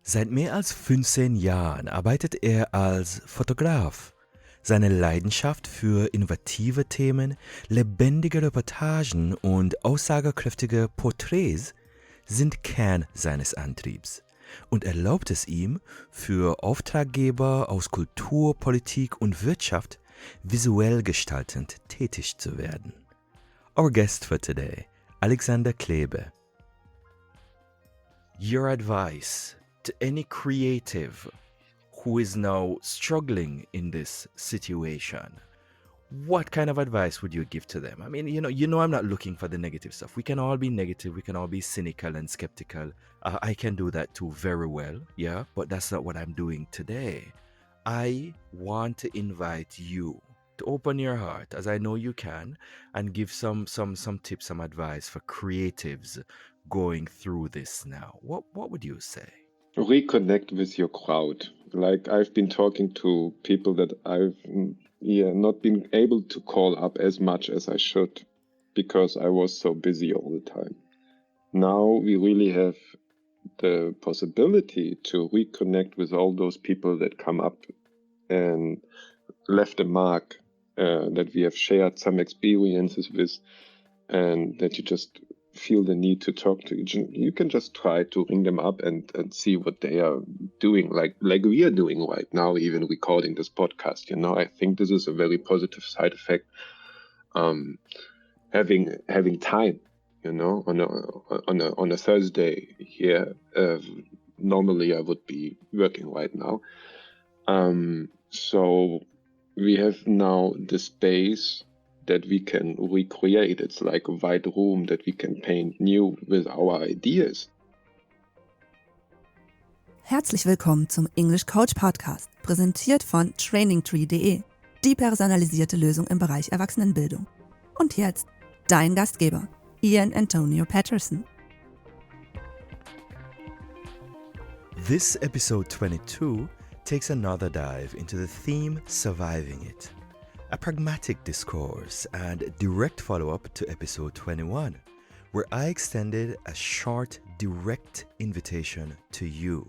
Seit mehr als 15 Jahren arbeitet er als Fotograf. Seine Leidenschaft für innovative Themen, lebendige Reportagen und aussagekräftige Porträts sind Kern seines Antriebs und erlaubt es ihm, für Auftraggeber aus Kultur, Politik und Wirtschaft visuell gestaltend tätig zu werden. Our guest for today, Alexander Klebe. Your advice to any creative who is now struggling in this situation, what kind of advice would you give to them? I mean, I'm not looking for the negative stuff. We can all be negative. We can all be cynical and skeptical. I can do that too very well, yeah, but that's not what I'm doing today. I want to invite you to open your heart, as I know you can, and give some tips, some advice for creatives going through this now. What would you say? Reconnect with your crowd. Like I've been talking to people that I've not been able to call up as much as I should because I was so busy all the time. Now we really have the possibility to reconnect with all those people that come up and left a mark, that we have shared some experiences with, and that you just feel the need to talk to each. You can just try to ring them up and see what they are doing, like we are doing right now, even recording this podcast. I think this is a very positive side effect. Having time, on a Thursday here. Normally I would be working right now. So we have now the space that we can recreate. It's like a wide room that we can paint new with our ideas. Herzlich willkommen zum English Coach Podcast, präsentiert von trainingtree.de, die personalisierte Lösung im Bereich Erwachsenenbildung. Und jetzt dein Gastgeber, iAntonio Patterson. This episode 22 takes another dive into the theme Surviving It, a pragmatic discourse and direct follow-up to episode 21, where I extended a short, direct invitation to you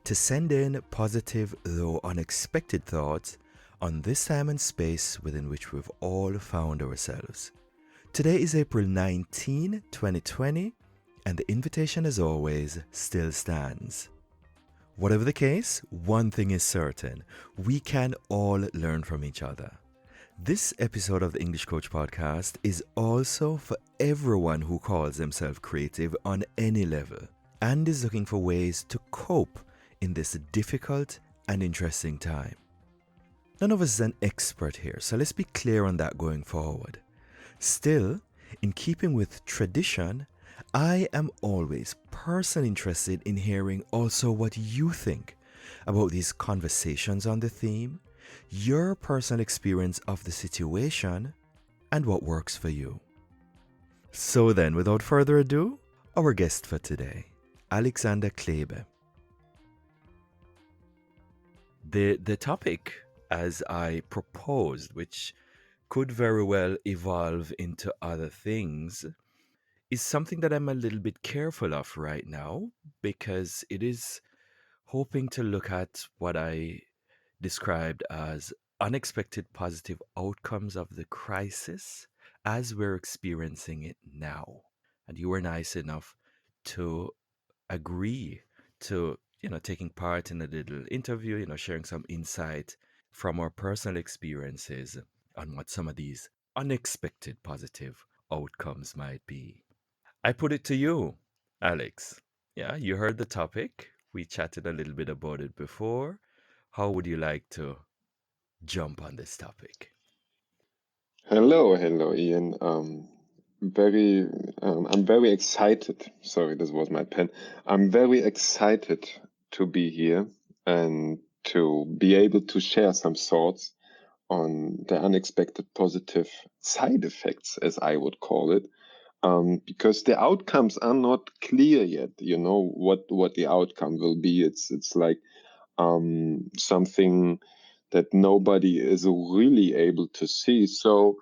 to send in positive though unexpected thoughts on this time and space within which we've all found ourselves. Today is April 19, 2020, and the invitation, as always, still stands. Whatever the case, one thing is certain: we can all learn from each other. This episode of the English Coach Podcast is also for everyone who calls themselves creative on any level and is looking for ways to cope in this difficult and interesting time. None of us is an expert here, so let's be clear on that going forward. Still, in keeping with tradition, I am always personally interested in hearing also what you think about these conversations on the theme, your personal experience of the situation, and what works for you. So then, without further ado, our guest for today, Alexander Klebe. The topic, as I proposed, which could very well evolve into other things, is something that I'm a little bit careful of right now, because it is hoping to look at what I described as unexpected positive outcomes of the crisis as we're experiencing it now. And you were nice enough to agree to, taking part in a little interview, sharing some insight from our personal experiences on what some of these unexpected positive outcomes might be. I put it to you, Alex. Yeah, you heard the topic. We chatted a little bit about it before. How would you like to jump on this topic? Hello, Ian. I'm very excited. Sorry, this was my pen. I'm very excited to be here and to be able to share some thoughts on the unexpected positive side effects, as I would call it, because the outcomes are not clear yet. What the outcome will be. It's like something that nobody is really able to see. So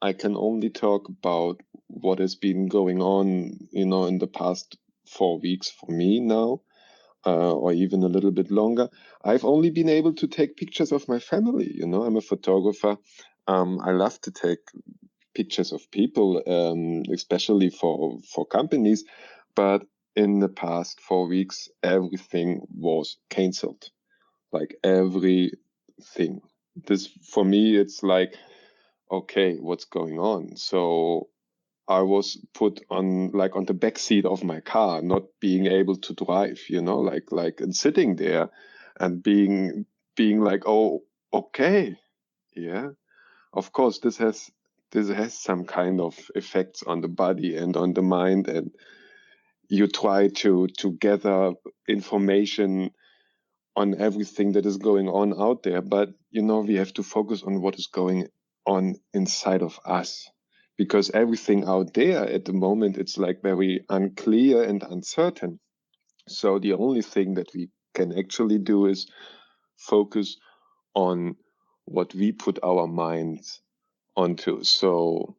I can only talk about what has been going on, in the past 4 weeks for me now. or even a little bit longer, I've only been able to take pictures of my family. You know, I'm a photographer. I love to take pictures of people, especially for companies. But in the past 4 weeks, everything was cancelled. Like everything. This for me, it's like, okay, what's going on? So I was put on the back seat of my car, not being able to drive, you know, and sitting there and being like, oh, okay, yeah. Of course, this has some kind of effects on the body and on the mind, and you try to gather information on everything that is going on out there, but you know, we have to focus on what is going on inside of us, because everything out there at the moment, it's like very unclear and uncertain. So the only thing that we can actually do is focus on what we put our minds onto. So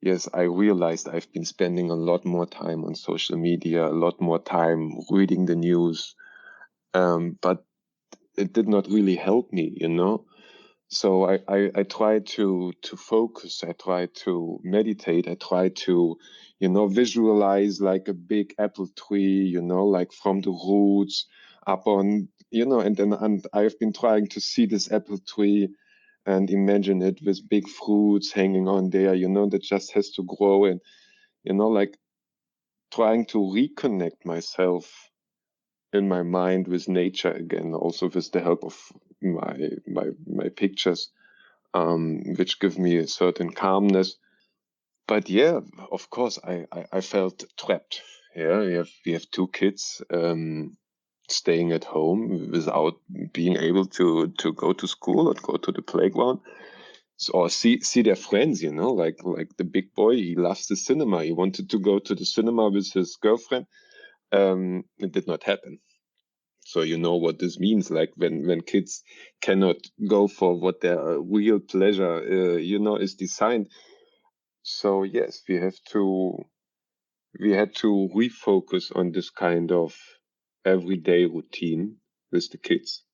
yes, I realized I've been spending a lot more time on social media, a lot more time reading the news, but it did not really help me, you know. So I try to focus. I try to meditate. I try to, you know, visualize like a big apple tree, you know, like from the roots up on, you know, and I've been trying to see this apple tree and imagine it with big fruits hanging on there, you know, that just has to grow, and, you know, like trying to reconnect myself in my mind with nature again, also with the help of my pictures, which give me a certain calmness. But yeah, of course, I felt trapped. Yeah, we have two kids, staying at home without being able to go to school or go to the playground, or see their friends. You know, like the big boy, he loves the cinema. He wanted to go to the cinema with his girlfriend. It did not happen. So you know what this means, like when kids cannot go for what their real pleasure, you know, is designed. So yes, we had to refocus on this kind of everyday routine with the kids.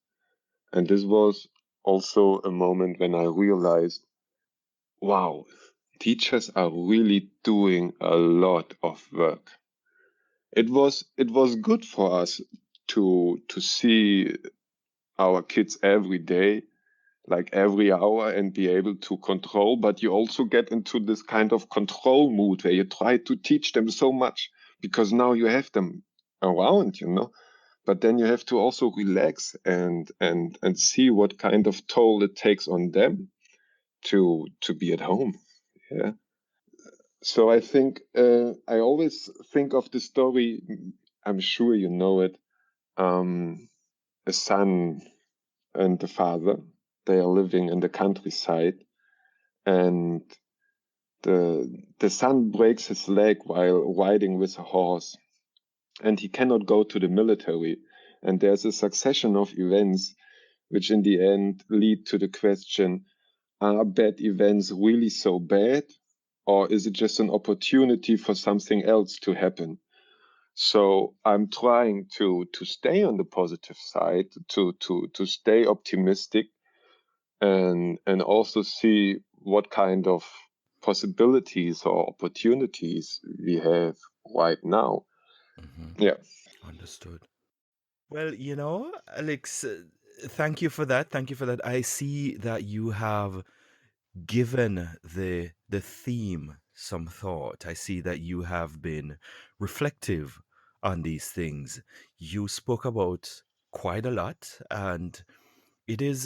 And this was also a moment when I realized, wow, teachers are really doing a lot of work. It was good for us to see our kids every day, like every hour, and be able to control. But you also get into this kind of control mood where you try to teach them so much because now you have them around, you know. But then you have to also relax and see what kind of toll it takes on them to be at home. Yeah. So I think I always think of the story. I'm sure you know it. A son and the father, they are living in the countryside, and the son breaks his leg while riding with a horse, and he cannot go to the military. And there's a succession of events which in the end lead to the question, are bad events really so bad, or is it just an opportunity for something else to happen? So I'm trying to stay on the positive side, to stay optimistic, and also see what kind of possibilities or opportunities we have right now. Mhm. Yeah. Understood. Well, you know, Alex, thank you for that. Thank you for that. I see that you have given the theme some thought. I see that you have been reflective on these things. You spoke about quite a lot, and it is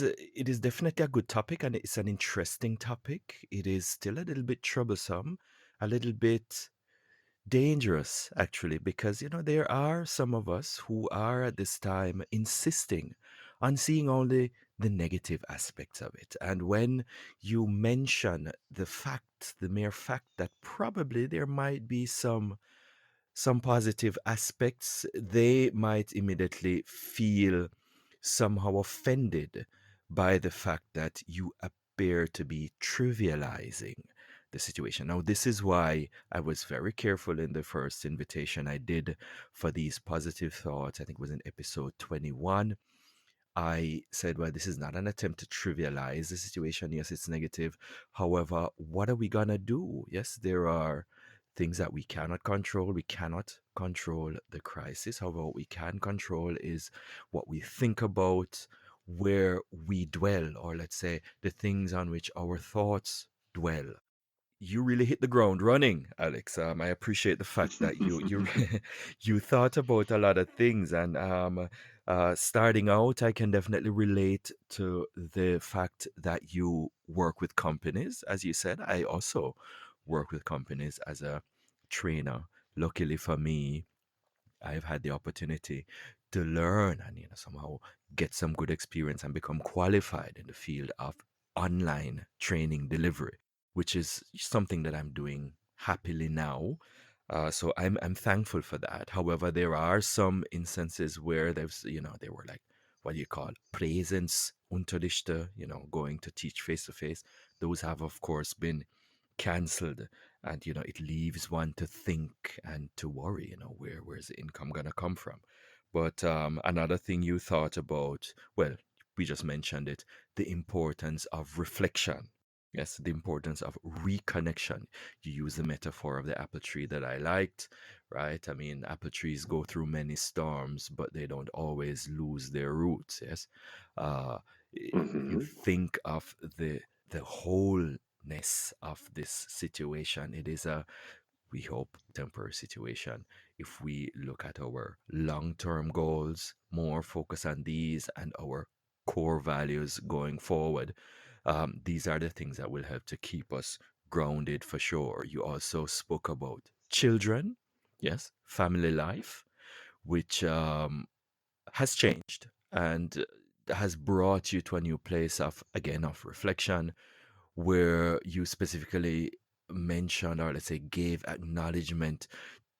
definitely a good topic, and it's an interesting topic. It is still a little bit troublesome, a little bit dangerous actually, because you know there are some of us who are at this time insisting on seeing only the negative aspects of it. And when you mention the mere fact that probably there might be some positive aspects, they might immediately feel somehow offended by the fact that you appear to be trivializing the situation. Now, this is why I was very careful in the first invitation I did for these positive thoughts. I think it was in episode 21. I said, well, this is not an attempt to trivialize the situation. Yes, it's negative. However, what are we going to do? Yes, there are things that we cannot control. We cannot control the crisis. However, what we can control is what we think about, where we dwell, or let's say the things on which our thoughts dwell. You really hit the ground running, Alex. I appreciate the fact that you you thought about a lot of things, and starting out, I can definitely relate to the fact that you work with companies. As you said, I also work with companies as a trainer. Luckily for me, I've had the opportunity to learn and somehow get some good experience and become qualified in the field of online training delivery, which is something that I'm doing happily now. So I'm thankful for that. However, there are some instances where there's they were like what do you call Präsenzunterrichte, going to teach face to face. Those have of course been cancelled, and it leaves one to think and to worry, where's the income gonna come from. But another thing you thought about, well, we just mentioned it, the importance of reflection. Yes, the importance of reconnection. You use the metaphor of the apple tree that I liked, right? I mean, apple trees go through many storms, but they don't always lose their roots. Yes, if you Mhm. think of the wholeness of this situation, it is a, we hope, temporary situation. If we look at our long-term goals, more focus on these and our core values going forward, these are the things that will help to keep us grounded for sure. You also spoke about children, yes, family life, which has changed and has brought you to a new place of, again, of reflection, where you specifically mentioned, or let's say gave acknowledgement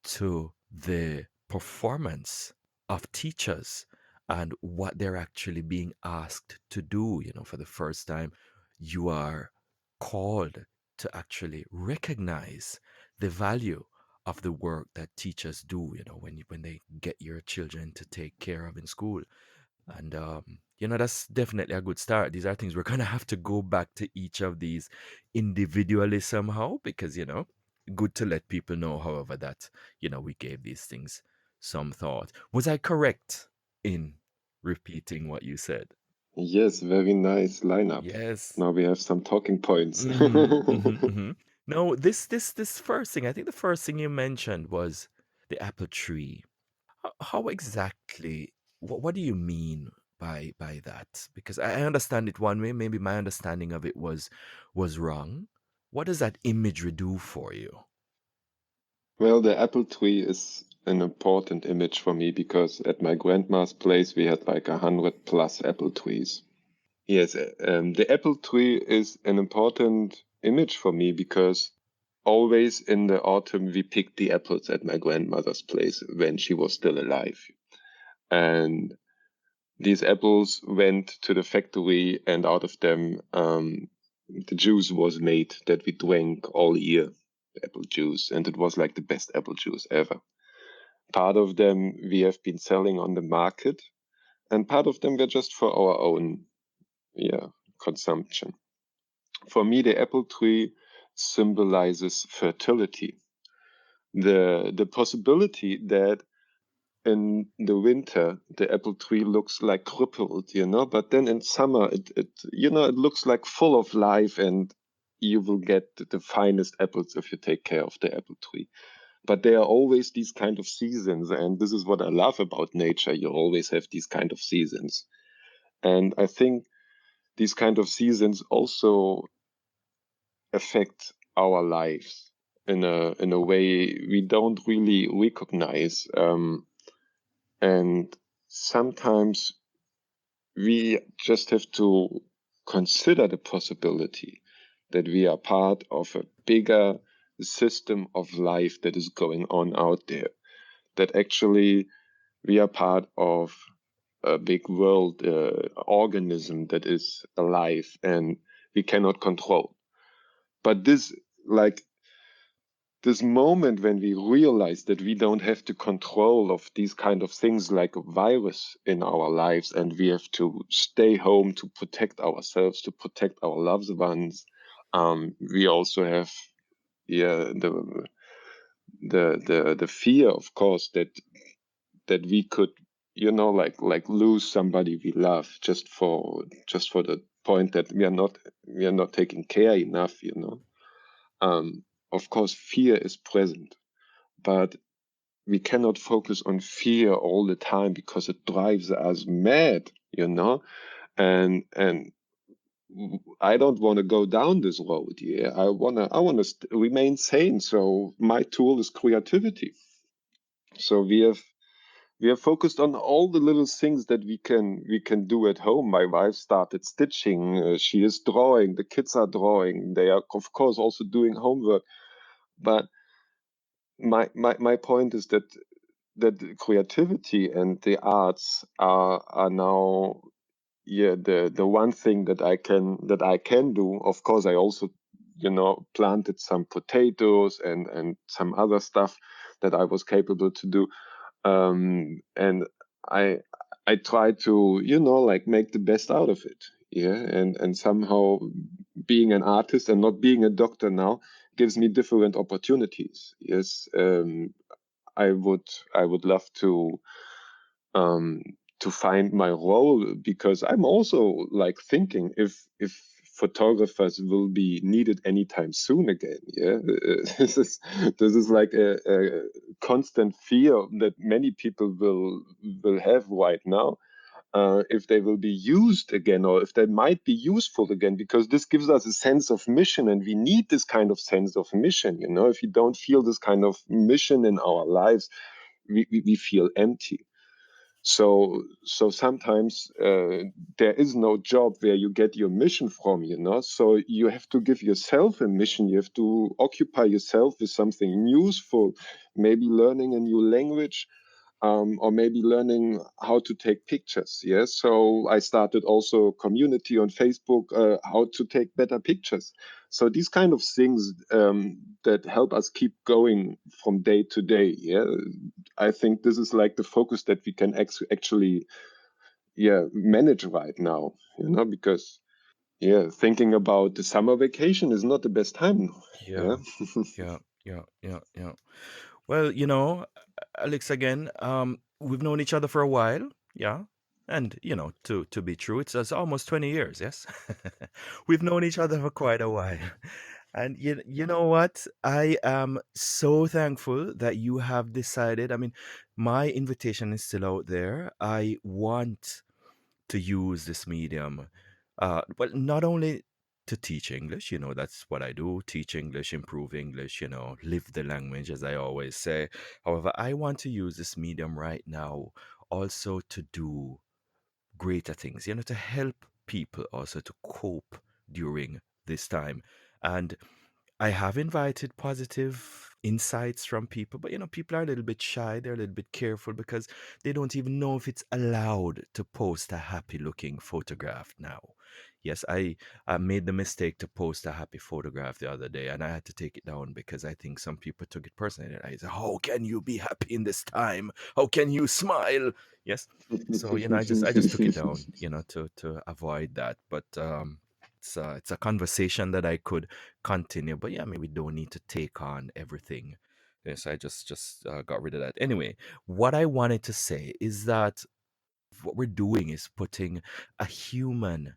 to the performance of teachers and what they're actually being asked to do. For the first time, you are called to actually recognize the value of the work that teachers do, when they get your children to take care of in school. And that's definitely a good start. These are things we're gonna have to go back to each of these individually somehow, because good to let people know, however, that we gave these things some thought. Was I correct in repeating what you said? Yes, very nice lineup. Yes. Now we have some talking points. No, this first thing, I think the first thing you mentioned was the apple tree. How exactly, what do you mean by that? Because I understand it one way, maybe my understanding of it was wrong. What does that imagery do for you? Well, the apple tree is an important image for me because at my grandma's place we had like 100+ apple trees. Yes, the apple tree is an important image for me because always in the autumn we picked the apples at my grandmother's place when she was still alive. And these apples went to the factory, and out of them the juice was made that we drank all year, the apple juice, and it was like the best apple juice ever. Part of them we have been selling on the market, and part of them were just for our own, consumption. For me, the apple tree symbolizes fertility, the possibility that in the winter the apple tree looks like crippled, but then in summer it looks like full of life, and you will get the finest apples if you take care of the apple tree. But there are always these kind of seasons, and this is what I love about nature. You always have these kind of seasons, and I think these kind of seasons also affect our lives in a way we don't really recognize. And sometimes we just have to consider the possibility that we are part of a bigger system of life that is going on out there, that actually we are part of a big world organism that is alive and we cannot control. But this like this moment when we realize that we don't have the control of these kind of things like a virus in our lives, and we have to stay home to protect ourselves, to protect our loved ones. We also have, yeah, the fear, of course, that we could, like lose somebody we love just for the point that we are not taking care enough. Of course, fear is present, but we cannot focus on fear all the time because it drives us mad. And I don't want to go down this road. Yeah, I wanna remain sane. So my tool is creativity. So we have focused on all the little things that we can do at home. My wife started stitching. She is drawing. The kids are drawing. They are, of course, also doing homework. But my point is that creativity and the arts are now, yeah, the one thing that I can do. Of course, I also planted some potatoes and some other stuff that I was capable to do. And I try to like make the best out of it. Yeah, and somehow being an artist and not being a doctor now gives me different opportunities. Yes. I would love um, to find my role, because I'm also like thinking if photographers will be needed anytime soon again. Yeah, this is like a constant fear that many people will have right now. If they will be used again, or if they might be useful again, because this gives us a sense of mission, and we need this kind of sense of mission. If you don't feel this kind of mission in our lives, we feel empty. So sometimes there is no job where you get your mission from. So you have to give yourself a mission. You have to occupy yourself with something useful, maybe learning a new language, or maybe learning how to take pictures. Yes. So I started also a community on Facebook, how to take better pictures. So these kind of things that help us keep going from day to day. Yeah. I think this is like the focus that we can actually, yeah, manage right now, because, yeah, thinking about the summer vacation is not the best time. Yeah, Yeah. yeah, yeah, yeah, yeah. Well, Alex, again, we've known each other for a while, yeah. And, to be true, it's almost 20 years, yes? We've known each other for quite a while. And you know what? I am so thankful that you have decided. I mean, my invitation is still out there. I want to use this medium. Well, not only to teach English, that's what I do, teach English, improve English, live the language, as I always say. However, I want to use this medium right now also to do greater things, to help people also to cope during this time. And I have invited positive insights from people, but people are a little bit shy. They're a little bit careful because they don't even know if it's allowed to post a happy looking photograph now. Yes, I made the mistake to post a happy photograph the other day, and I had to take it down because I think some people took it personally. I said, "How can you be happy in this time? How can you smile?" Yes, so I just took it down, to avoid that. But it's a conversation that I could continue. But yeah, I mean, we don't need to take on everything. Yes, I just got rid of that. Anyway, what I wanted to say is that what we're doing is putting a human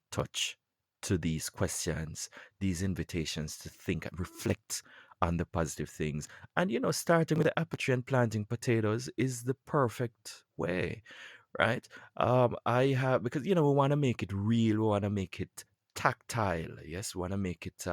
touch to these questions, these invitations to think and reflect on the positive things. And, starting with the apple tree and planting potatoes is the perfect way, right? I have, because, we want to make it real, we want to make it tactile, yes, we want to make it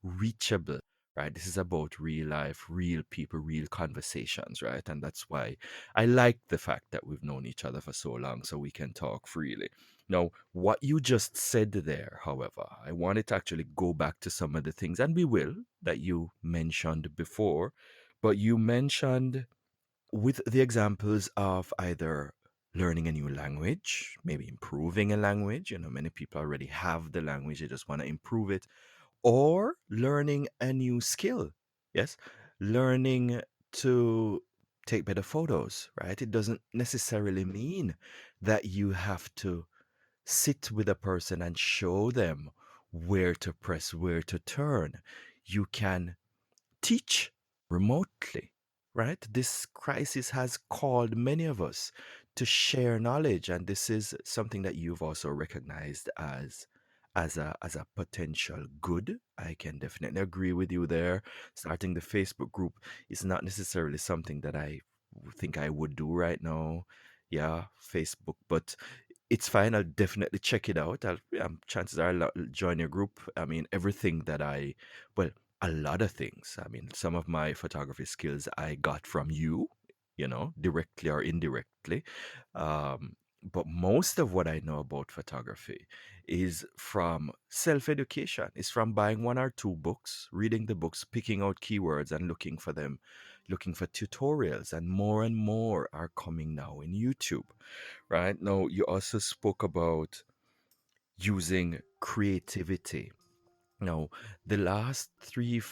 reachable. Right, this is about real life, real people, real conversations, right? And that's why I like the fact that we've known each other for so long, so we can talk freely. Now, what you just said there, however, I wanted to actually go back to some of the things, and we will, that you mentioned before. But you mentioned with the examples of either learning a new language, maybe improving a language. Many people already have the language, they just want to improve it, or learning a new skill. Yes, learning to take better photos, right? It doesn't necessarily mean that you have to sit with a person and show them where to press, where to turn. You can teach remotely, right? This crisis has called many of us to share knowledge, and this is something that you've also recognized as a potential good. I can definitely agree with you there. Starting the Facebook group is not necessarily something that I think I would do right now. Yeah, Facebook, but it's fine. I'll definitely check it out. Chances are I'll join your group. I mean, everything that well, a lot of things. I mean, some of my photography skills I got from you, directly or indirectly. But most of what I know about photography is from self education, is from buying one or two books, reading the books, picking out keywords and looking for them, looking for tutorials. And more are coming now in YouTube, right? Now, you also spoke about using creativity. No, the last three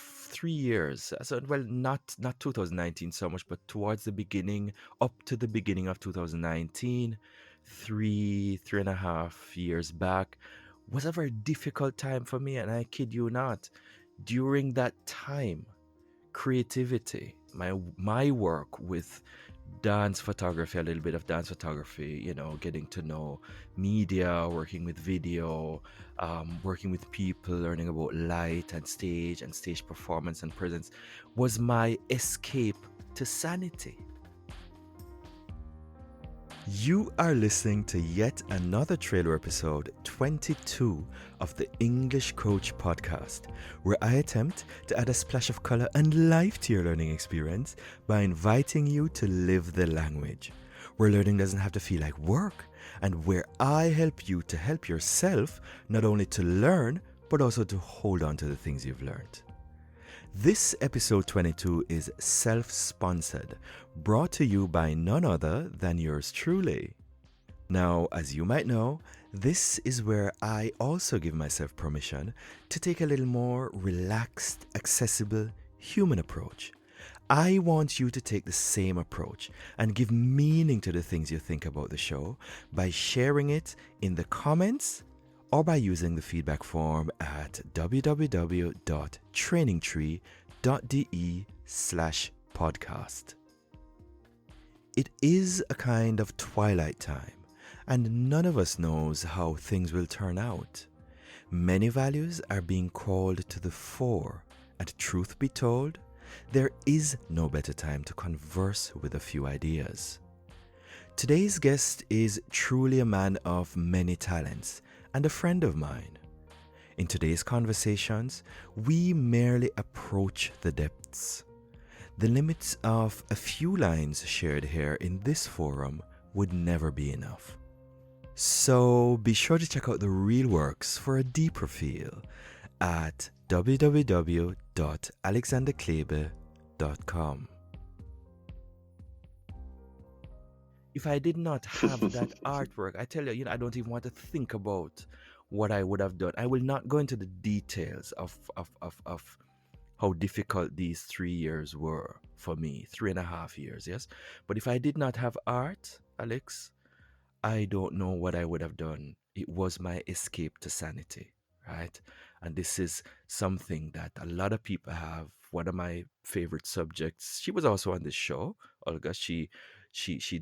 years, so well, not 2019 so much, but towards the beginning, up to the beginning of 2019, three and a half years back, was a very difficult time for me, and I kid you not. During that time, creativity, my work with dance photography, a little bit of dance photography, getting to know media, working with video, working with people, learning about light and stage performance and presence, was my escape to sanity. You are listening to yet another trailer episode 22 of the English Coach podcast, where I attempt to add a splash of color and life to your learning experience by inviting you to live the language, where learning doesn't have to feel like work, and where I help you to help yourself not only to learn, but also to hold on to the things you've learned. This episode 22 is self-sponsored, brought to you by none other than yours truly. Now, as you might know, this is where I also give myself permission to take a little more relaxed, accessible, human approach. I want you to take the same approach and give meaning to the things you think about the show by sharing it in the comments or by using the feedback form at www.trainingtree.de/podcast. It is a kind of twilight time, and none of us knows how things will turn out. Many values are being called to the fore, and truth be told, there is no better time to converse with a few ideas. Today's guest is truly a man of many talents and a friend of mine. In today's conversations, we merely approach the depths. The limits of a few lines shared here in this forum would never be enough. So be sure to check out the real works for a deeper feel at www.alexanderklebe.com. If I did not have that artwork, I tell you, I don't even want to think about what I would have done. I will not go into the details of how difficult these 3 years were for me, 3.5 years, yes? But if I did not have art, Alex, I don't know what I would have done. It was my escape to sanity, right? And this is something that a lot of people have. One of my favorite subjects, she was also on this show, Olga. She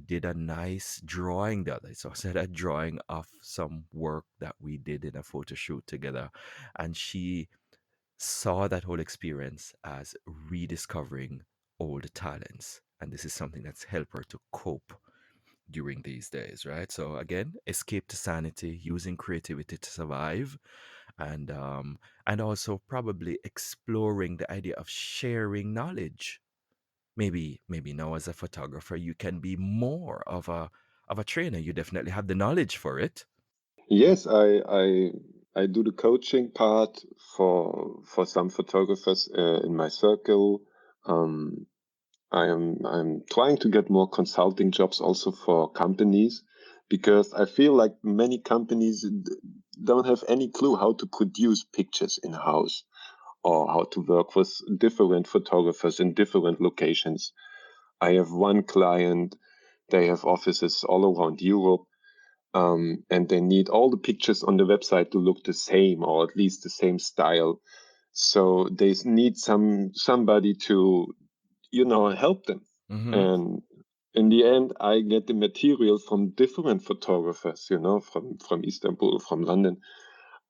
did a nice drawing the other. So I said a drawing of some work that we did in a photo shoot together. And she saw that whole experience as rediscovering old talents. And this is something that's helped her to cope during these days, right? So again, escape to sanity, using creativity to survive, and also probably exploring the idea of sharing knowledge. Maybe now as a photographer, you can be more of a trainer. You definitely have the knowledge for it. Yes, I do the coaching part for some photographers in my circle. I'm trying to get more consulting jobs also for companies, because I feel like many companies don't have any clue how to produce pictures in house. or how to work with different photographers in different locations. I have one client, they have offices all around Europe, and they need all the pictures on the website to look the same, or at least the same style. So they need somebody to, help them. Mm-hmm. And in the end, I get the material from different photographers, from Istanbul, from London.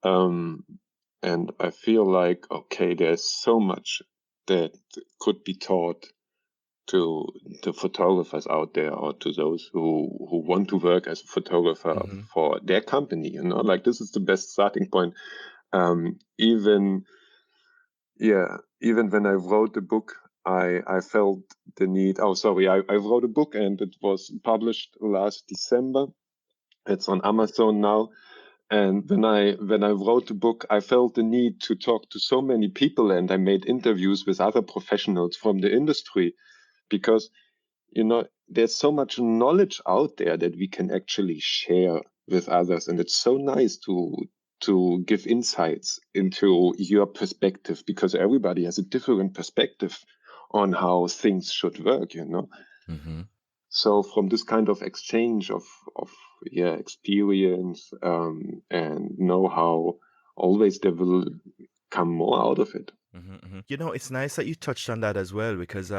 And I feel like, okay, there's so much that could be taught to the photographers out there, or to those who want to work as a photographer Mm-hmm. for their company, like this is the best starting point. Even when I wrote the book, I felt the need. Oh, sorry, I wrote a book and it was published last December. It's on Amazon now. And when I wrote the book, I felt the need to talk to so many people, and I made interviews with other professionals from the industry, because there's so much knowledge out there that we can actually share with others, and it's so nice to give insights into your perspective, because everybody has a different perspective on how things should work. Mm-hmm. So from this kind of exchange of experience and know-how, always there will come more out of it. Mm-hmm. It's nice that you touched on that as well, because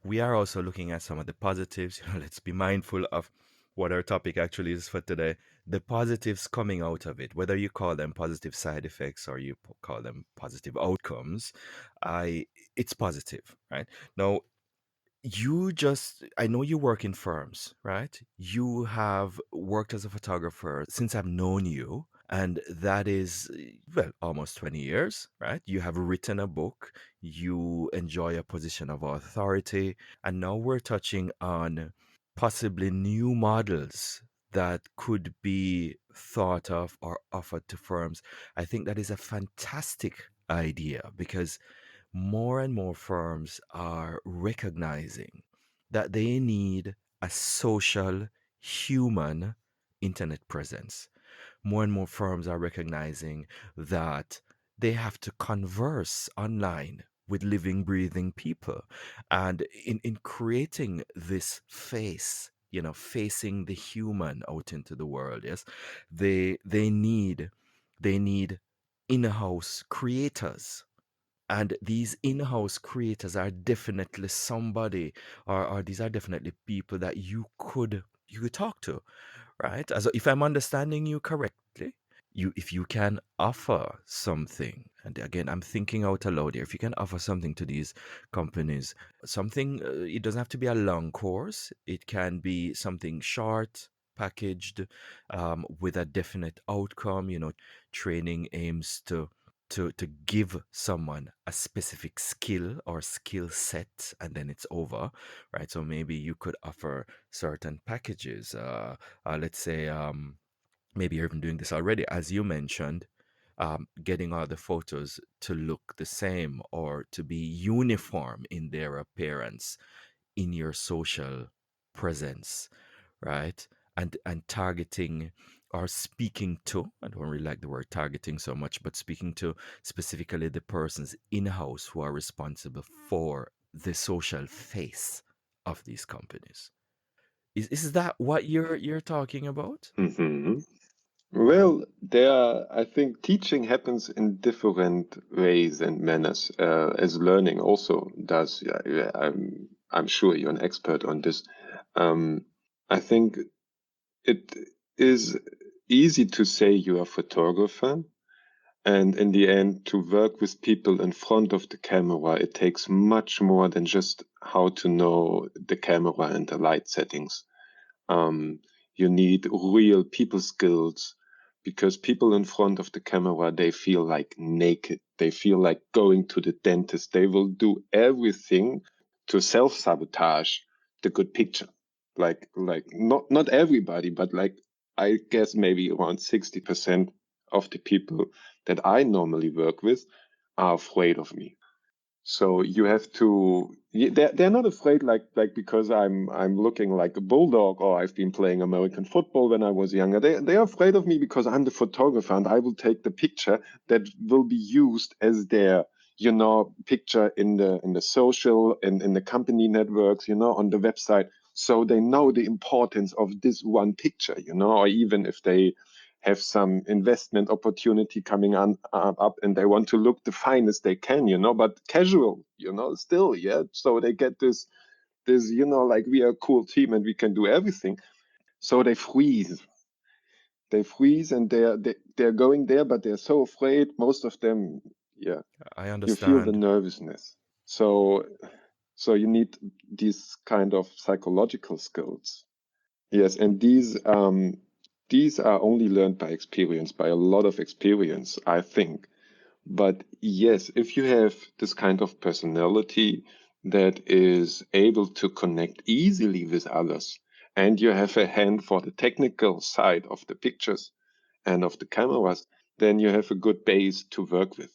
we are also looking at some of the positives. Let's be mindful of what our topic actually is for today. The positives coming out of it, whether you call them positive side effects or you call them positive outcomes, it's positive, right? Now, I know you work in firms, right? You have worked as a photographer since I've known you, and that is, well, almost 20 years, right? You have written a book, you enjoy a position of authority, and now we're touching on possibly new models that could be thought of or offered to firms. I think that is a fantastic idea, because more and more firms are recognizing that they need a social, human internet presence. More and more firms are recognizing that they have to converse online with living, breathing people. And in creating this face, facing the human out into the world, yes, they need in-house creators, and these in-house creators are definitely somebody, or these are definitely people that you could talk to, right? As if I'm understanding you correctly, if you can offer something, and again, I'm thinking out aloud here, if you can offer something to these companies, something, it doesn't have to be a long course, it can be something short, packaged, with a definite outcome. Training aims to give someone a specific skill or skill set, and then it's over, right? So maybe you could offer certain packages, let's say, maybe you're even doing this already, as you mentioned, getting all the photos to look the same or to be uniform in their appearance in your social presence, right? And targeting or speaking to, I don't really like the word targeting so much, but speaking to specifically the persons in-house who are responsible for the social face of these companies. Is that what you're talking about? Hmm. Well, I think teaching happens in different ways and manners, as learning also does. Yeah, I'm sure you're an expert on this. I think it is easy to say you're a photographer, and in the end, to work with people in front of the camera, it takes much more than just how to know the camera and the light settings. Um, you need real people skills, because people in front of the camera, they feel like naked. They feel like going to the dentist. They will do everything to self-sabotage the good picture. Like not everybody, but like I guess maybe around 60% of the people that I normally work with are afraid of me. So you have to. They're not afraid like because I'm looking like a bulldog, or I've been playing American football when I was younger. They're afraid of me because I'm the photographer, and I will take the picture that will be used as their picture in the social and in the company networks, on the website, so they know the importance of this one picture, or even if they have some investment opportunity coming up and they want to look the finest they can, but casual, still, yeah. So they get this, like we are a cool team and we can do everything. So they freeze. And they're going there, but they're so afraid. Most of them, yeah. I You feel the understand. nervousness. So you need these kind of psychological skills. Yes, and these are only learned by experience, by a lot of experience, I think. But yes, if you have this kind of personality that is able to connect easily with others, and you have a hand for the technical side of the pictures and of the cameras, then you have a good base to work with.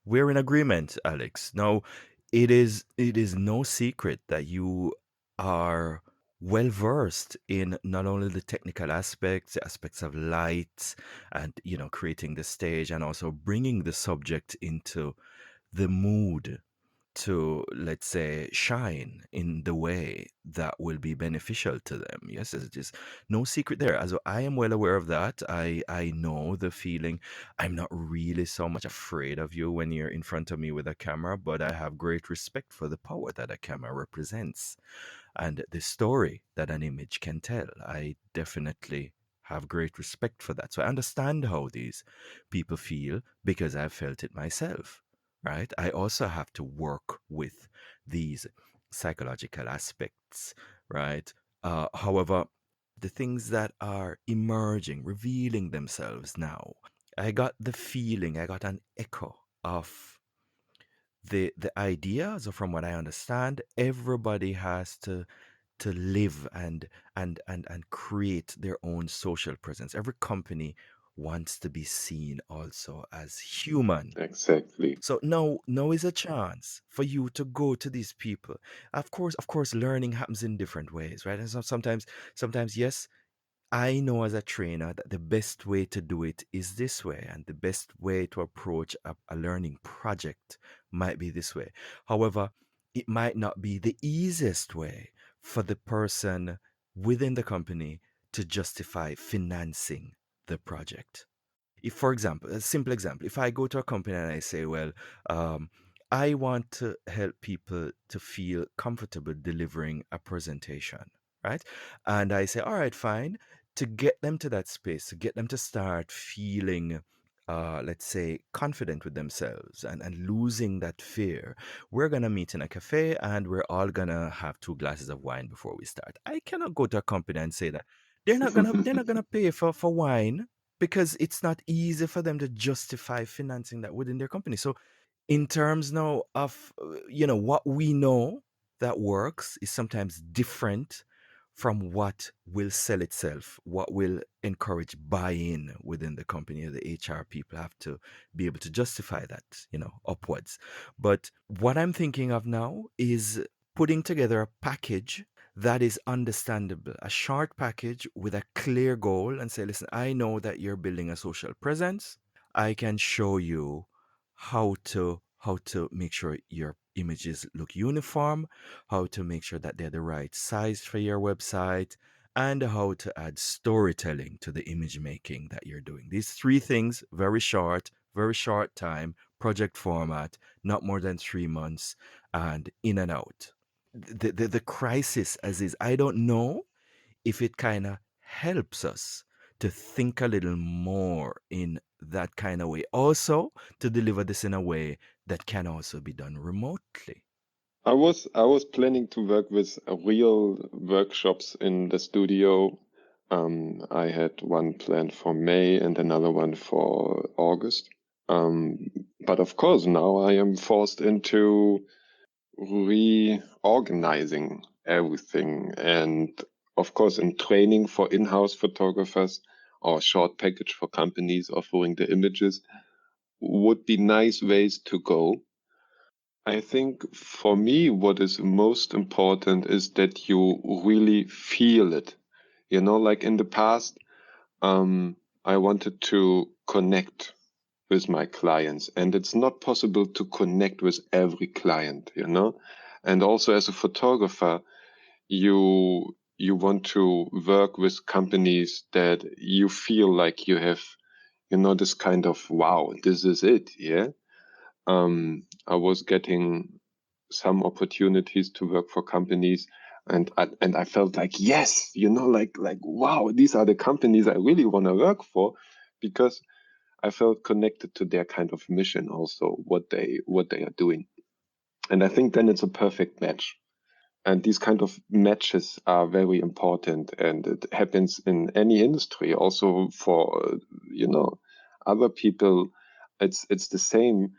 We're in agreement, Alex. Now, it is no secret that you are well versed in not only the technical aspects, the aspects of light, and creating the stage, and also bringing the subject into the mood to, let's say, shine in the way that will be beneficial to them. Yes, it is no secret there. As I am well aware of that. I know the feeling. I'm not really so much afraid of you when you're in front of me with a camera, but I have great respect for the power that a camera represents and the story that an image can tell. I definitely have great respect for that. So I understand how these people feel because I've felt it myself, right? I also have to work with these psychological aspects, right? However, the things that are emerging, revealing themselves now, I got the feeling, I got an echo of the idea. So from what I understand, everybody has to live and create their own social presence. Every company wants to be seen also as human. Exactly. So now is a chance for you to go to these people. Of course, learning happens in different ways, right? And so sometimes, yes, I know as a trainer that the best way to do it is this way, and the best way to approach a learning project might be this way. However, it might not be the easiest way for the person within the company to justify financing the project. If, for example, a simple example, if I go to a company and I say, well, um, I want to help people to feel comfortable delivering a presentation, right? And I say, all right, fine, to get them to that space, to get them to start feeling, let's say, confident with themselves and losing that fear, we're going to meet in a cafe and we're all going to have 2 glasses of wine before we start. I cannot go to a company and say that they're not gonna pay for wine because it's not easy for them to justify financing that within their company. So in terms now of what we know that works is sometimes different from what will sell itself, what will encourage buy-in within the company. The HR people have to be able to justify that, upwards. But what I'm thinking of now is putting together a package that is understandable, a short package with a clear goal, and say, listen, I know that you're building a social presence. I can show you how to make sure your images look uniform, how to make sure that they're the right size for your website, and how to add storytelling to the image making that you're doing. These 3 things, very short time, project format, not more than 3 months, and in and out. The crisis as is, I don't know if it kind of helps us to think a little more in that kind of way. Also, to deliver this in a way that can also be done remotely. I was planning to work with real workshops in the studio. I had one planned for May and another one for August. But of course, now I am forced into reorganizing everything. And of course, in training for in-house photographers or short package for companies offering the images would be nice ways to go. I think for me, what is most important is that you really feel it. Like in the past, I wanted to connect with my clients, and it's not possible to connect with every client, and also as a photographer, you want to work with companies that you feel like you have, this kind of, wow, this is it. I was getting some opportunities to work for companies, and I felt like, yes, like wow, these are the companies I really want to work for, because I felt connected to their kind of mission, also what they are doing. And I think then it's a perfect match. And these kind of matches are very important, and it happens in any industry. Also for other people, it's the same.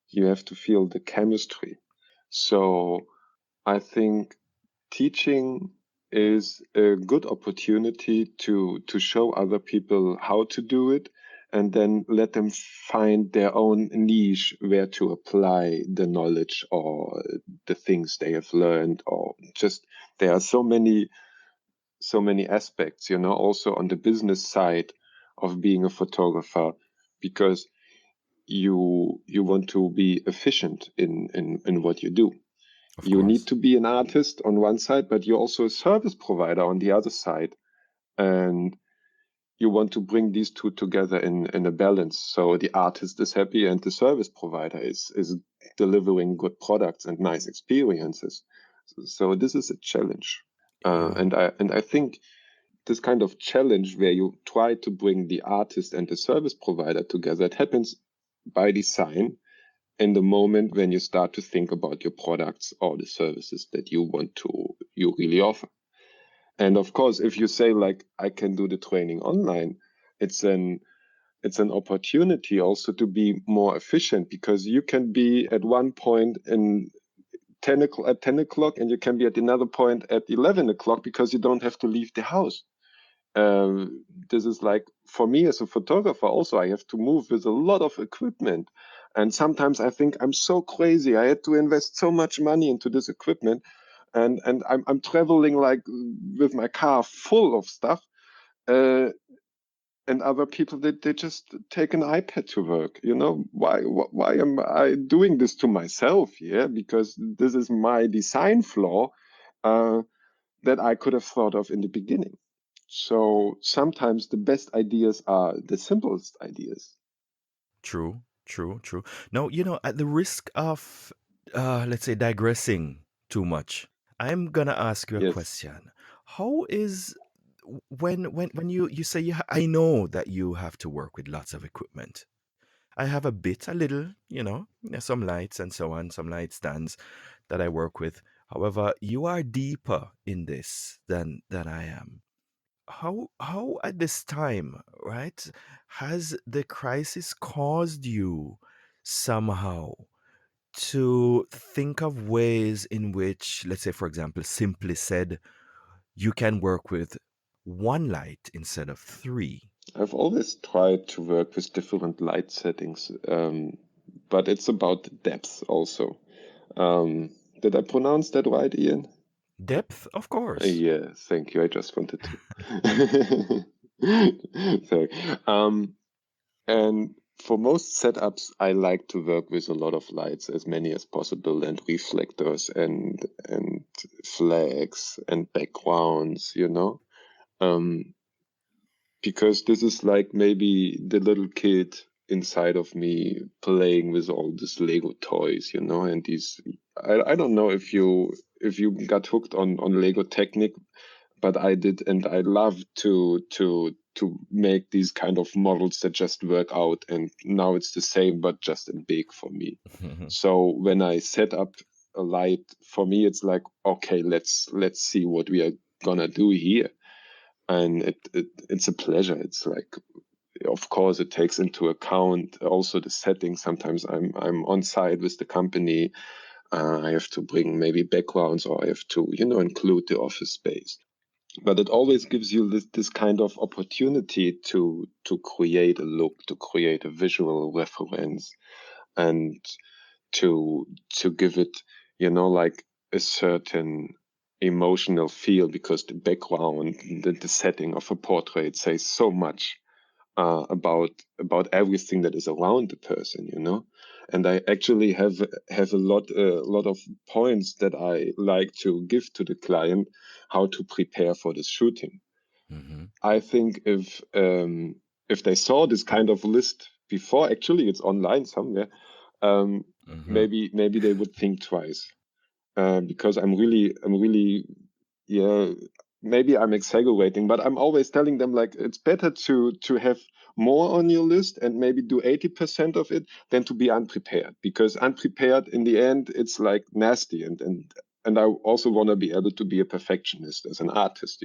You have to feel the chemistry. So I think teaching is a good opportunity to show other people how to do it, and then let them find their own niche where to apply the knowledge or the things they have learned, or just there are so many aspects, also on the business side of being a photographer, because you want to be efficient in what you do. Of You course. need to be an artist on one side, but you're also a service provider on the other side. And you want to bring these two together in a balance. So the artist is happy and the service provider is delivering good products and nice experiences. So this is a challenge. Yeah. And I think this kind of challenge where you try to bring the artist and the service provider together, it happens by design in the moment when you start to think about your products or the services that you really offer. And of course, if you say like, I can do the training online, it's an opportunity also to be more efficient, because you can be at one point at 10 o'clock, and you can be at another point at 11 o'clock, because you don't have to leave the house. This is like, for me as a photographer also, I have to move with a lot of equipment. And sometimes I think I'm so crazy. I had to invest so much money into this equipment, and I'm traveling like with my car full of stuff. And other people, they just take an iPad to work. Why am I doing this to myself? Because this is my design flaw that I could have thought of in the beginning. So sometimes the best ideas are the simplest ideas. True, true, true. Now, at the risk of, let's say, digressing too much, I'm gonna ask you a Yes. question. How is when you say I know that you have to work with lots of equipment. I have a little, some lights and so on, some light stands that I work with. However, you are deeper in this than I am. How at this time, right, has the crisis caused you somehow to think of ways in which, let's say, for example, simply said, you can work with one light instead of three? I've always tried to work with different light settings, but it's about depth also. Did I pronounce that right, Ian? Depth, of course. Yeah, thank you. I just wanted to. Sorry. And for most setups, I like to work with a lot of lights, as many as possible, and reflectors and flags and backgrounds, because this is like maybe the little kid inside of me playing with all these Lego toys, and these. I don't know if you got hooked on Lego Technic, but I did, and I love to make these kind of models that just work out. And now it's the same, but just in big for me. So when I set up a light, for me it's like, okay, let's see what we are gonna do here, and it's a pleasure. It's like, of course, it takes into account also the setting. Sometimes I'm on site with the company. I have to bring maybe backgrounds, or I have to include the office space. But it always gives you this kind of opportunity to create a look, to create a visual reference, and to give it, like a certain emotional feel, because the background, the setting of a portrait says so much. about everything that is around the person, and I actually have a lot of points that I like to give to the client how to prepare for this shooting. I think if they saw this kind of list before, actually it's online somewhere, maybe they would think twice, because I'm really, yeah, maybe I'm exaggerating, but I'm always telling them, like, it's better to have more on your list and maybe do 80% of it than to be unprepared, because unprepared in the end it's like nasty, and I also want to be able to be a perfectionist as an artist.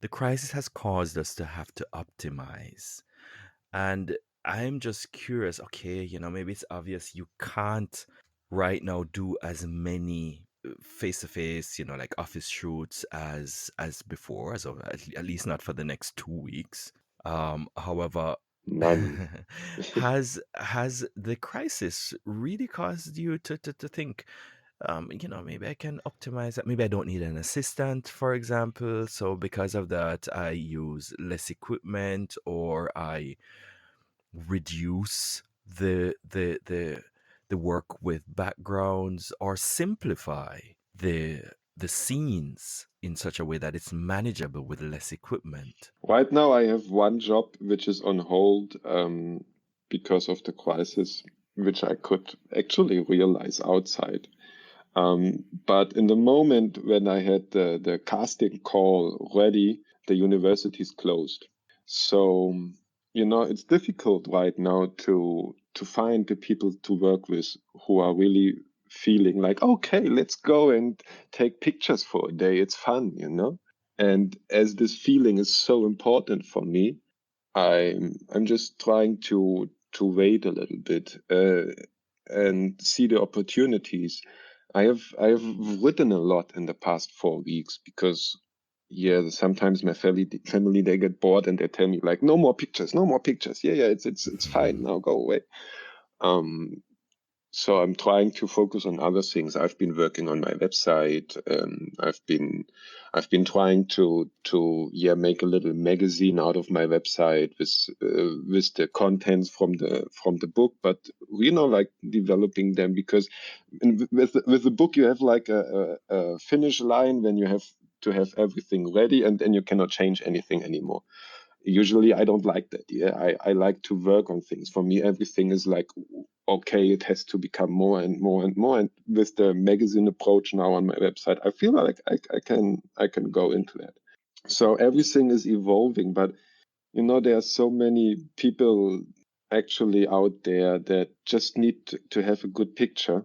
The crisis has caused us to have to optimize. And I'm just curious, okay, maybe it's obvious you can't right now do as many face to face, like office shoots as before, at least not for the next 2 weeks. However, None. has the crisis really caused you to think, maybe I can optimize that. Maybe I don't need an assistant, for example. So because of that, I use less equipment, or I reduce the work with backgrounds, or simplify the scenes in such a way that it's manageable with less equipment. Right now I have one job which is on hold, because of the crisis, which I could actually realize outside. But in the moment when I had the casting call ready, the university's closed. So, it's difficult right now to find the people to work with who are really feeling like, okay, let's go and take pictures for a day. It's fun. And as this feeling is so important for me, I'm just trying to wait a little bit, and see the opportunities. I have written a lot in the past 4 weeks, because sometimes my family they get bored and they tell me, like, no more pictures, no more pictures. Yeah, it's fine now, go away. So I'm trying to focus on other things. I've been working on my website. I've been trying to make a little magazine out of my website with the contents from the book, but like developing them, because with the book you have like a finish line when you have to have everything ready, and then you cannot change anything anymore. Usually I don't like that. I like to work on things. For me, everything is like, okay, it has to become more and more and more. And with the magazine approach now on my website, I feel like I can go into that. So everything is evolving, but there are so many people actually out there that just need to have a good picture,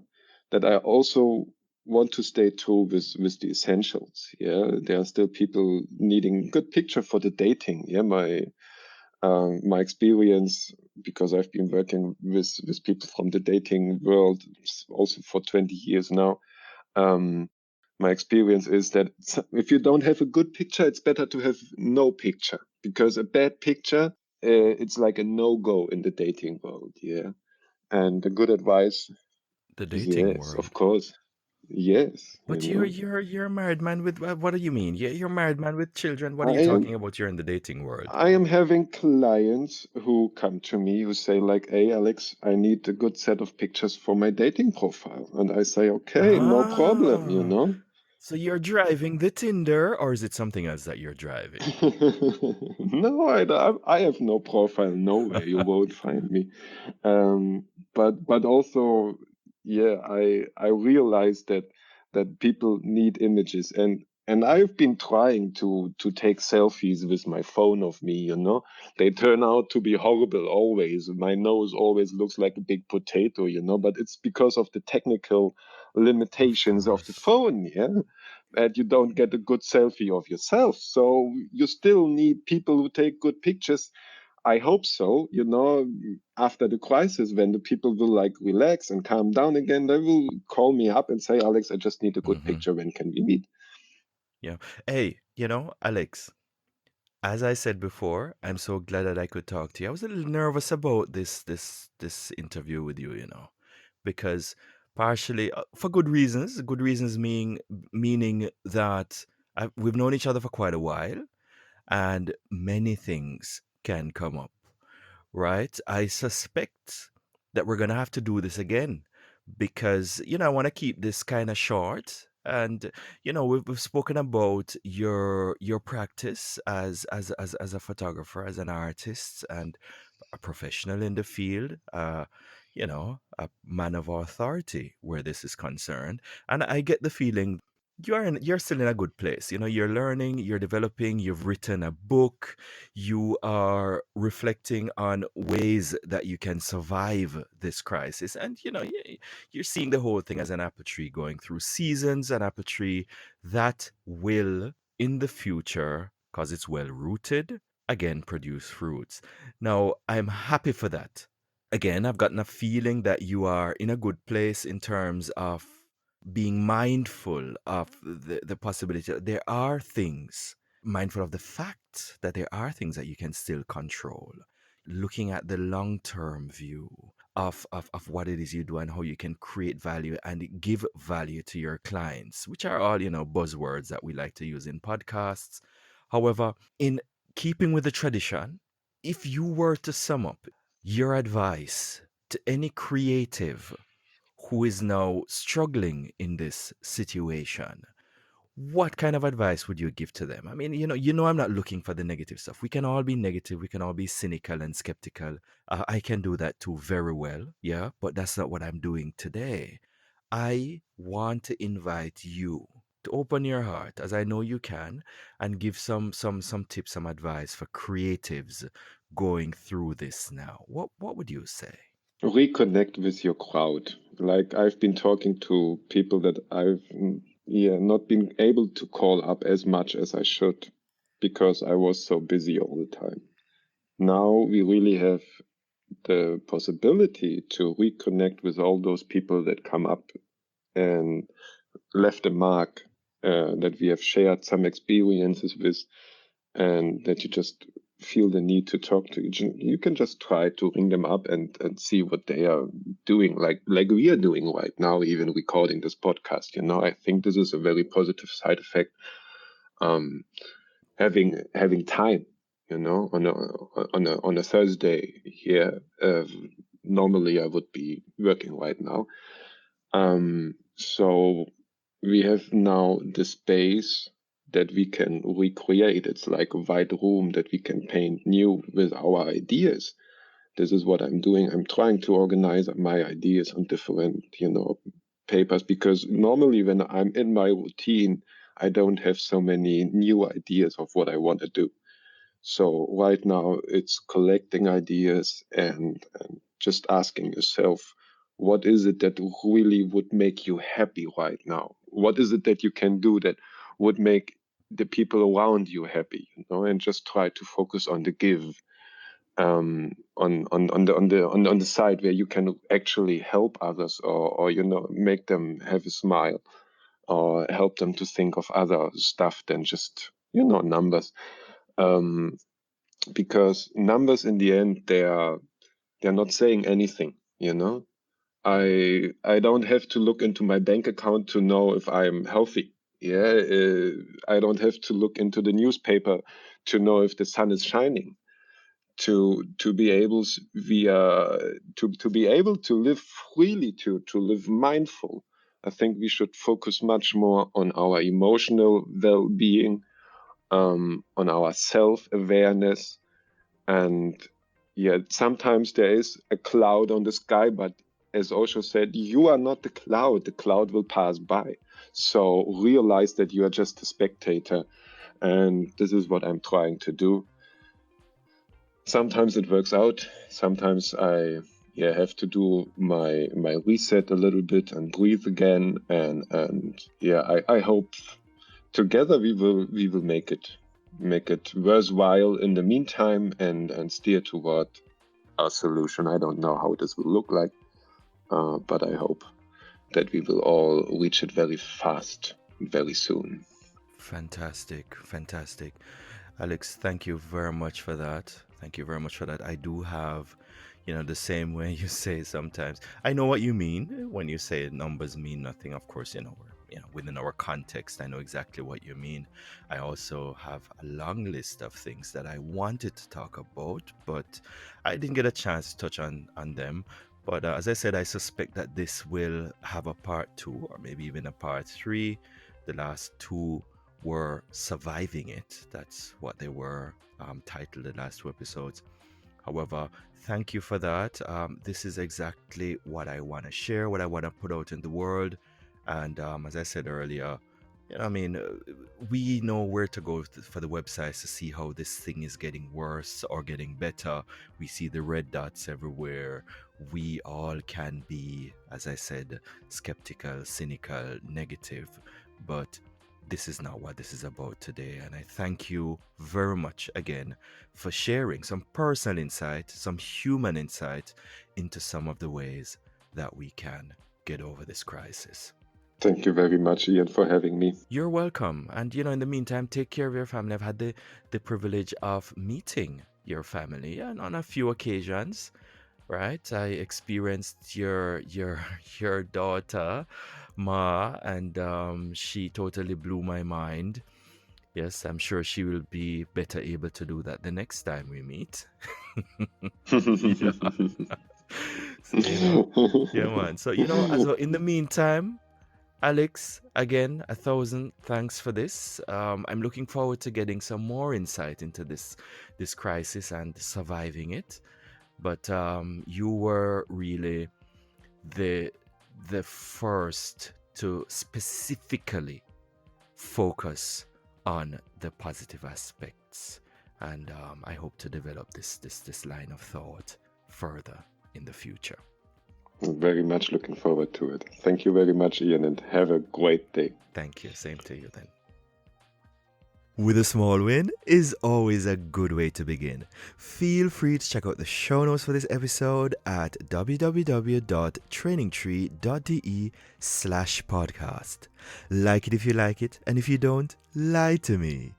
that I also want to stay true with the essentials. There are still people needing good picture for the dating. My experience, because I've been working with people from the dating world also for 20 years now. My experience is that if you don't have a good picture, it's better to have no picture, because a bad picture, it's like a no-go in the dating world. And the good advice, The dating yes, of world. course, yes. But you're a married man with, what do you mean? You're a married man with children. What are you I am talking about? You're in the dating world. I am having clients who come to me who say, like, hey, Alex, I need a good set of pictures for my dating profile. And I say, okay, no problem. Ah, so you're driving the Tinder, or is it something else that you're driving? No, I have no profile nowhere. You won't find me. Um, but also, I realize that people need images, and I've been trying to take selfies with my phone of me. They turn out to be horrible always. My nose always looks like a big potato. But it's because of the technical Of limitations of the course. phone, and you don't get a good selfie of yourself. So you still need people who take good pictures. I hope so. After the crisis, when the people will like relax and calm down again, they will call me up and say, Alex, I just need a good Hmm. picture. When can we meet? Yeah. Hey, Alex, as I said before, I'm so glad that I could talk to you. I was a little nervous about this interview with you, because partially for good reasons meaning that we've known each other for quite a while, and many things can come up, right? I suspect that we're going to have to do this again because, I want to keep this kind of short. And, we've spoken about your practice as a photographer, as an artist, and a professional in the field, a man of authority where this is concerned. And I get the feeling you're still in a good place. You're learning, you're developing, you've written a book, you are reflecting on ways that you can survive this crisis. And you're seeing the whole thing as an apple tree going through seasons, an apple tree that will in the future, because it's well rooted, again produce fruits. Now, I'm happy for that. Again, I've gotten a feeling that you are in a good place in terms of being mindful of the possibility. There are things, mindful of the fact that there are things that you can still control. Looking at the long term view of what it is you do and how you can create value and give value to your clients, which are all, buzzwords that we like to use in podcasts. However, in keeping with the tradition, if you were to sum up your advice to any creative who is now struggling in this situation, what kind of advice would you give to them? I mean, I'm not looking for the negative stuff. We can all be negative. We can all be cynical and skeptical. I can do that too very well. Yeah. But that's not what I'm doing today. I want to invite you to open your heart, as I know you can, and give some tips, some advice for creatives going through this now. What would you say? Reconnect with your crowd. Like I've been talking to people that I've not been able to call up as much as I should because I was so busy all the time. Now we really have the possibility to reconnect with all those people that come up and left a mark, that we have shared some experiences with, and that you just feel the need to talk to each. You can just try to ring them up and see what they are doing, like we are doing right now, even recording this podcast. I think this is a very positive side effect. Having time, on a Thursday here. Normally, I would be working right now. So we have now the space that we can recreate. It's like a white room that we can paint new with our ideas. This is what I'm doing. I'm trying to organize my ideas on different, papers, because normally when I'm in my routine, I don't have so many new ideas of what I want to do. So right now it's collecting ideas and just asking yourself, what is it that really would make you happy right now? What is it that you can do that would make the people around you happy? And just try to focus on the give, on the side where you can actually help others, or make them have a smile, or help them to think of other stuff than just numbers. Because numbers in the end, they're not saying anything. I don't have to look into my bank account to know if I'm healthy. I don't have to look into the newspaper to know if the sun is shining. To be able to be able to live freely, to live mindful. I think we should focus much more on our emotional well-being, on our self-awareness. And sometimes there is a cloud on the sky, but as Osho said, you are not the cloud will pass by. So realize that you are just a spectator. And this is what I'm trying to do. Sometimes it works out. Sometimes I have to do my reset a little bit and breathe again. And I hope together we will make it worthwhile in the meantime, and steer toward a solution. I don't know how this will look like, but I hope that we will all reach it very fast, very soon. Fantastic. Alex, thank you very much for that. I do have, the same way you say sometimes. I know what you mean when you say numbers mean nothing. Of course, within our context, I know exactly what you mean. I also have a long list of things that I wanted to talk about, but I didn't get a chance to touch on them. But as I said, I suspect that this will have a part 2 or maybe even a part 3. The last 2 were surviving it. That's what they were titled, the last 2 episodes. However, thank you for that. This is exactly what I want to share, what I want to put out in the world. And as I said earlier, we know where to go for the websites to see how this thing is getting worse or getting better. We see the red dots everywhere. We all can be, as I said, skeptical, cynical, negative. But this is not what this is about today. And I thank you very much again for sharing some personal insight, some human insight into some of the ways that we can get over this crisis. Thank you very much, Ian, for having me. You're welcome. And, in the meantime, take care of your family. I've had the privilege of meeting your family and on a few occasions, right? I experienced your daughter, Ma, and she totally blew my mind. Yes, I'm sure she will be better able to do that the next time we meet. Yeah. So, yeah, man. So, as well, in the meantime, Alex, again, 1,000 thanks for this. I'm looking forward to getting some more insight into this crisis and surviving it. But you were really the first to specifically focus on the positive aspects, and I hope to develop this line of thought further in the future. I'm very much looking forward to it. Thank you very much, Ian, and have a great day. Thank you. Same to you then. With a small win is always a good way to begin. Feel free to check out the show notes for this episode at www.trainingtree.de/podcast. Like it if you like it, and if you don't, lie to me.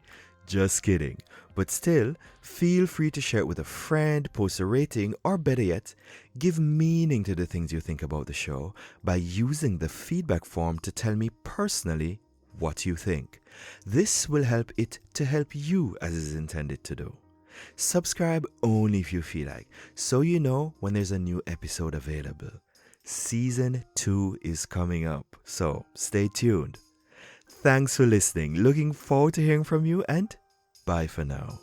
Just kidding. But still, feel free to share it with a friend, post a rating, or better yet, give meaning to the things you think about the show by using the feedback form to tell me personally what you think. This will help it to help you as it is intended to do. Subscribe only if you feel like, so you know when there's a new episode available. Season 2 is coming up, so stay tuned. Thanks for listening. Looking forward to hearing from you, and bye for now.